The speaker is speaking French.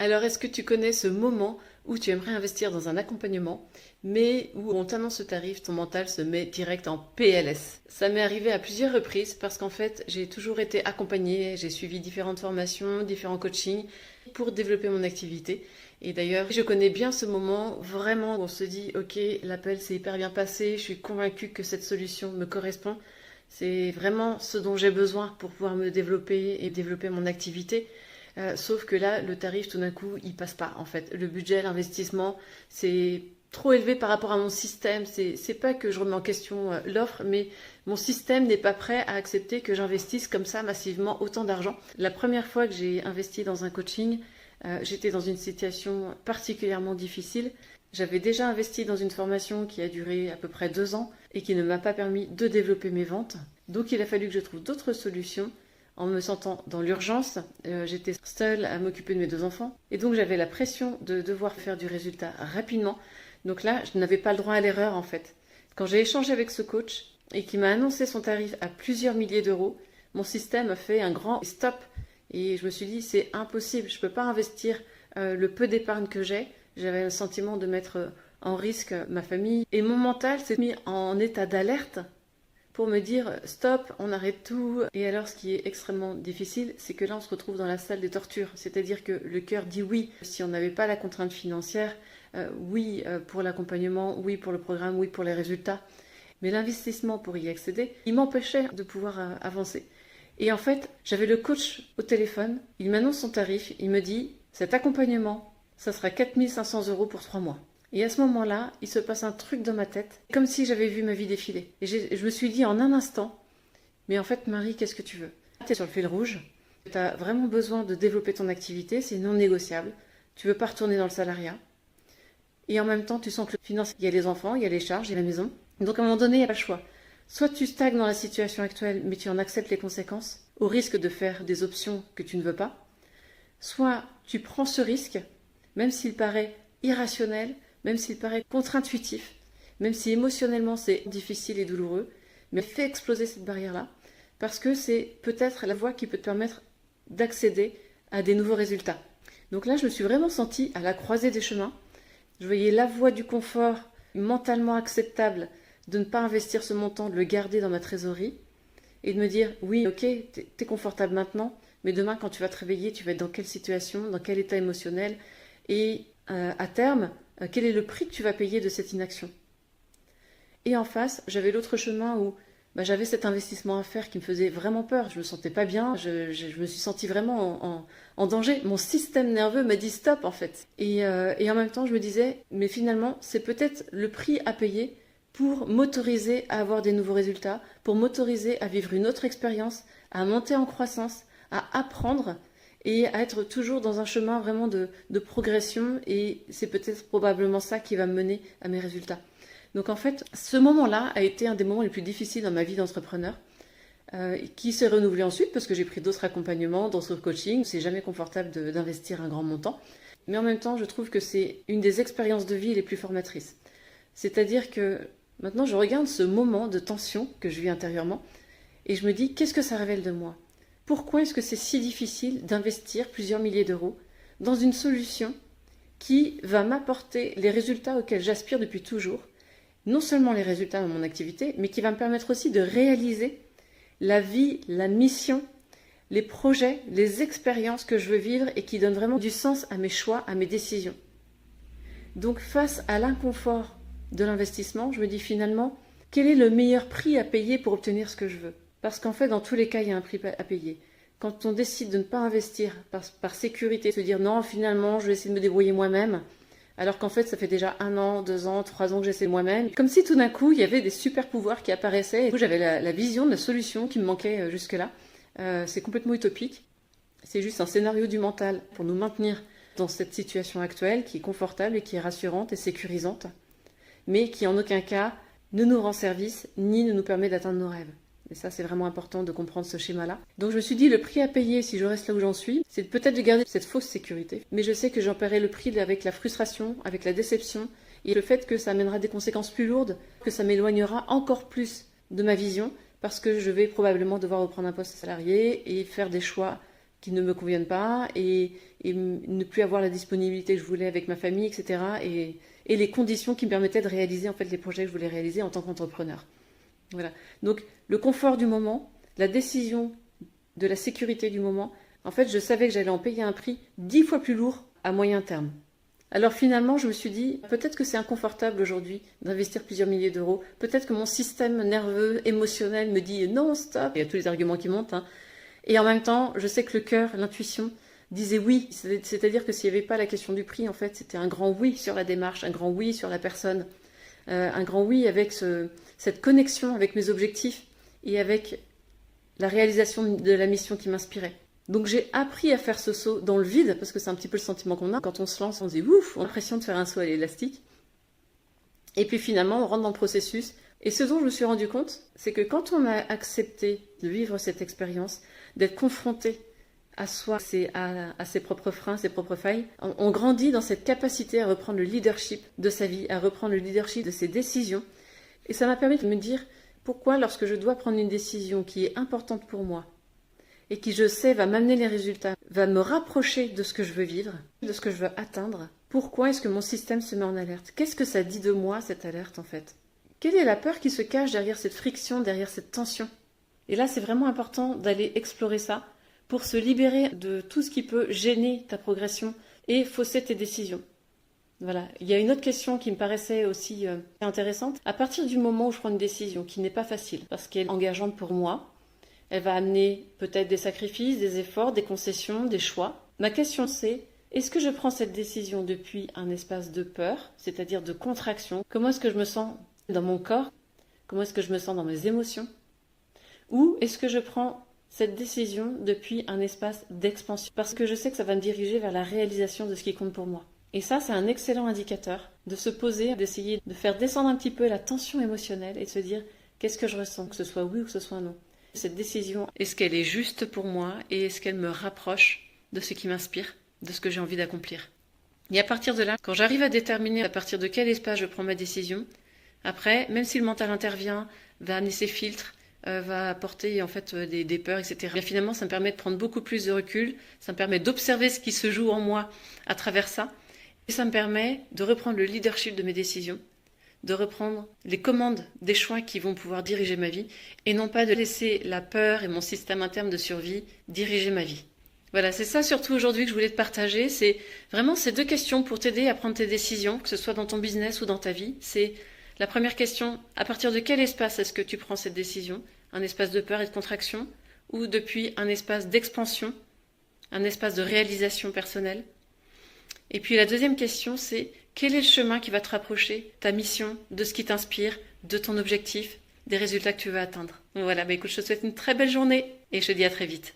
Alors, est-ce que tu connais ce moment où tu aimerais investir dans un accompagnement, mais où on t'annonce ce tarif, ton mental se met direct en PLS? Ça m'est arrivé à plusieurs reprises parce qu'en fait, j'ai toujours été accompagnée, j'ai suivi différentes formations, différents coachings pour développer mon activité. Et d'ailleurs, je connais bien ce moment vraiment où on se dit, ok, l'appel s'est hyper bien passé, je suis convaincue que cette solution me correspond. C'est vraiment ce dont j'ai besoin pour pouvoir me développer et développer mon activité. Sauf que là, le tarif, tout d'un coup, il passe pas, en fait. Le budget, l'investissement, c'est trop élevé par rapport à mon système. C'est pas que je remets en question l'offre, mais mon système n'est pas prêt à accepter que j'investisse comme ça massivement autant d'argent. La première fois que j'ai investi dans un coaching, j'étais dans une situation particulièrement difficile. J'avais déjà investi dans une formation qui a duré à peu près 2 ans et qui ne m'a pas permis de développer mes ventes. Donc il a fallu que je trouve d'autres solutions en me sentant dans l'urgence. J'étais seule à m'occuper de mes 2 enfants et donc j'avais la pression de devoir faire du résultat rapidement. Donc là, je n'avais pas le droit à l'erreur en fait. Quand j'ai échangé avec ce coach et qui m'a annoncé son tarif à plusieurs milliers d'euros, mon système a fait un grand stop et je me suis dit c'est impossible, je ne peux pas investir le peu d'épargne que j'ai. J'avais le sentiment de mettre en risque ma famille et mon mental s'est mis en état d'alerte pour me dire stop, on arrête tout. Et alors ce qui est extrêmement difficile, c'est que là on se retrouve dans la salle des tortures. C'est-à-dire que le cœur dit oui si on n'avait pas la contrainte financière, oui pour l'accompagnement, oui pour le programme, oui pour les résultats. Mais l'investissement pour y accéder, il m'empêchait de pouvoir avancer. Et en fait, j'avais le coach au téléphone, il m'annonce son tarif, il me dit cet accompagnement, ça sera 4 500 € pour 3 mois. Et à ce moment-là, il se passe un truc dans ma tête, comme si j'avais vu ma vie défiler. Et je me suis dit en un instant, mais en fait Marie, qu'est-ce que tu veux? Tu es sur le fil rouge, tu as vraiment besoin de développer ton activité, c'est non négociable, tu veux pas retourner dans le salariat. Et en même temps, tu sens que le financier, il y a les enfants, il y a les charges, il y a la maison. Donc à un moment donné, il n'y a pas le choix. Soit tu stagnes dans la situation actuelle, mais tu en acceptes les conséquences, au risque de faire des options que tu ne veux pas. Soit tu prends ce risque, même s'il paraît irrationnel, même s'il paraît contre-intuitif, même si émotionnellement c'est difficile et douloureux, mais fais exploser cette barrière-là, parce que c'est peut-être la voie qui peut te permettre d'accéder à des nouveaux résultats. Donc là, je me suis vraiment sentie à la croisée des chemins. Je voyais la voie du confort mentalement acceptable de ne pas investir ce montant, de le garder dans ma trésorerie, et de me dire, oui, ok, t'es confortable maintenant, mais demain, quand tu vas te réveiller, tu vas être dans quelle situation, dans quel état émotionnel, et à terme, quel est le prix que tu vas payer de cette inaction? Et en face, j'avais l'autre chemin où j'avais cet investissement à faire qui me faisait vraiment peur. Je me sentais pas bien, je me suis sentie vraiment en danger. Mon système nerveux m'a dit stop en fait. Et en même temps, je me disais, mais finalement, c'est peut-être le prix à payer pour m'autoriser à avoir des nouveaux résultats, pour m'autoriser à vivre une autre expérience, à monter en croissance, à apprendre et à être toujours dans un chemin vraiment de progression, et c'est peut-être probablement ça qui va me mener à mes résultats. Donc en fait, ce moment-là a été un des moments les plus difficiles dans ma vie d'entrepreneur, qui s'est renouvelé ensuite parce que j'ai pris d'autres accompagnements, d'autres coachings. C'est jamais confortable d'investir un grand montant, mais en même temps, je trouve que c'est une des expériences de vie les plus formatrices. C'est-à-dire que maintenant, je regarde ce moment de tension que je vis intérieurement et je me dis, qu'est-ce que ça révèle de moi? Pourquoi est-ce que c'est si difficile d'investir plusieurs milliers d'euros dans une solution qui va m'apporter les résultats auxquels j'aspire depuis toujours? Non seulement les résultats dans mon activité, mais qui va me permettre aussi de réaliser la vie, la mission, les projets, les expériences que je veux vivre et qui donnent vraiment du sens à mes choix, à mes décisions. Donc face à l'inconfort de l'investissement, je me dis finalement, quel est le meilleur prix à payer pour obtenir ce que je veux? Parce qu'en fait, dans tous les cas, il y a un prix à payer. Quand on décide de ne pas investir par sécurité, se dire non, finalement, je vais essayer de me débrouiller moi-même, alors qu'en fait, ça fait déjà 1 an, 2 ans, 3 ans que j'essaie moi-même. Comme si tout d'un coup, il y avait des super pouvoirs qui apparaissaient. Et du coup, j'avais la vision de la solution qui me manquait jusque-là. C'est complètement utopique. C'est juste un scénario du mental pour nous maintenir dans cette situation actuelle qui est confortable et qui est rassurante et sécurisante, mais qui en aucun cas ne nous rend service ni ne nous permet d'atteindre nos rêves. Et ça, c'est vraiment important de comprendre ce schéma-là. Donc je me suis dit, le prix à payer si je reste là où j'en suis, c'est peut-être de garder cette fausse sécurité. Mais je sais que j'en paierai le prix avec la frustration, avec la déception, et le fait que ça amènera des conséquences plus lourdes, que ça m'éloignera encore plus de ma vision, parce que je vais probablement devoir reprendre un poste salarié et faire des choix qui ne me conviennent pas, et et ne plus avoir la disponibilité que je voulais avec ma famille, etc. Et les conditions qui me permettaient de réaliser en fait les projets que je voulais réaliser en tant qu'entrepreneur. Voilà. Donc le confort du moment, la décision de la sécurité du moment, en fait je savais que j'allais en payer un prix 10 fois plus lourd à moyen terme. Alors finalement, je me suis dit, peut-être que c'est inconfortable aujourd'hui d'investir plusieurs milliers d'euros. Peut-être que mon système nerveux, émotionnel me dit non, stop. Il y a tous les arguments qui montent. Hein. Et en même temps, je sais que le cœur, l'intuition, disait oui. C'est-à-dire que s'il n'y avait pas la question du prix, en fait, c'était un grand oui sur la démarche, un grand oui sur la personne, un grand oui avec cette connexion avec mes objectifs et avec la réalisation de la mission qui m'inspirait. Donc j'ai appris à faire ce saut dans le vide, parce que c'est un petit peu le sentiment qu'on a. Quand on se lance, on se dit ouf, on a l'impression de faire un saut à l'élastique. Et puis finalement, on rentre dans le processus. Et ce dont je me suis rendu compte, c'est que quand on a accepté de vivre cette expérience, d'être confronté à soi, à ses propres freins, ses propres failles, on grandit dans cette capacité à reprendre le leadership de sa vie, à reprendre le leadership de ses décisions. Et ça m'a permis de me dire pourquoi, lorsque je dois prendre une décision qui est importante pour moi, et qui, je sais, va m'amener les résultats, va me rapprocher de ce que je veux vivre, de ce que je veux atteindre. Pourquoi est-ce que mon système se met en alerte? Qu'est-ce que ça dit de moi, cette alerte, en fait? Quelle est la peur qui se cache derrière cette friction, derrière cette tension? Et là, c'est vraiment important d'aller explorer ça pour se libérer de tout ce qui peut gêner ta progression et fausser tes décisions. Voilà. Il y a une autre question qui me paraissait aussi intéressante. À partir du moment où je prends une décision qui n'est pas facile, parce qu'elle est engageante pour moi, elle va amener peut-être des sacrifices, des efforts, des concessions, des choix. Ma question c'est, est-ce que je prends cette décision depuis un espace de peur, c'est-à-dire de contraction? Comment est-ce que je me sens dans mon corps? Comment est-ce que je me sens dans mes émotions? Ou est-ce que je prends cette décision depuis un espace d'expansion? Parce que je sais que ça va me diriger vers la réalisation de ce qui compte pour moi. Et ça, c'est un excellent indicateur de se poser, d'essayer de faire descendre un petit peu la tension émotionnelle et de se dire, qu'est-ce que je ressens, que ce soit oui ou que ce soit non? Cette décision, est-ce qu'elle est juste pour moi et est-ce qu'elle me rapproche de ce qui m'inspire, de ce que j'ai envie d'accomplir? Et à partir de là, quand j'arrive à déterminer à partir de quel espace je prends ma décision, après, même si le mental intervient, va amener ses filtres, va apporter en fait des peurs, etc. Et finalement, ça me permet de prendre beaucoup plus de recul, ça me permet d'observer ce qui se joue en moi à travers ça, et ça me permet de reprendre le leadership de mes décisions, de reprendre les commandes des choix qui vont pouvoir diriger ma vie et non pas de laisser la peur et mon système interne de survie diriger ma vie. Voilà, c'est ça surtout aujourd'hui que je voulais te partager, c'est vraiment ces deux questions pour t'aider à prendre tes décisions, que ce soit dans ton business ou dans ta vie. C'est la première question, à partir de quel espace est-ce que tu prends cette décision? Un espace de peur et de contraction ou depuis un espace d'expansion, un espace de réalisation personnelle? Et puis la deuxième question, c'est quel est le chemin qui va te rapprocher, ta mission, de ce qui t'inspire, de ton objectif, des résultats que tu veux atteindre? Donc voilà, écoute, je te souhaite une très belle journée et je te dis à très vite.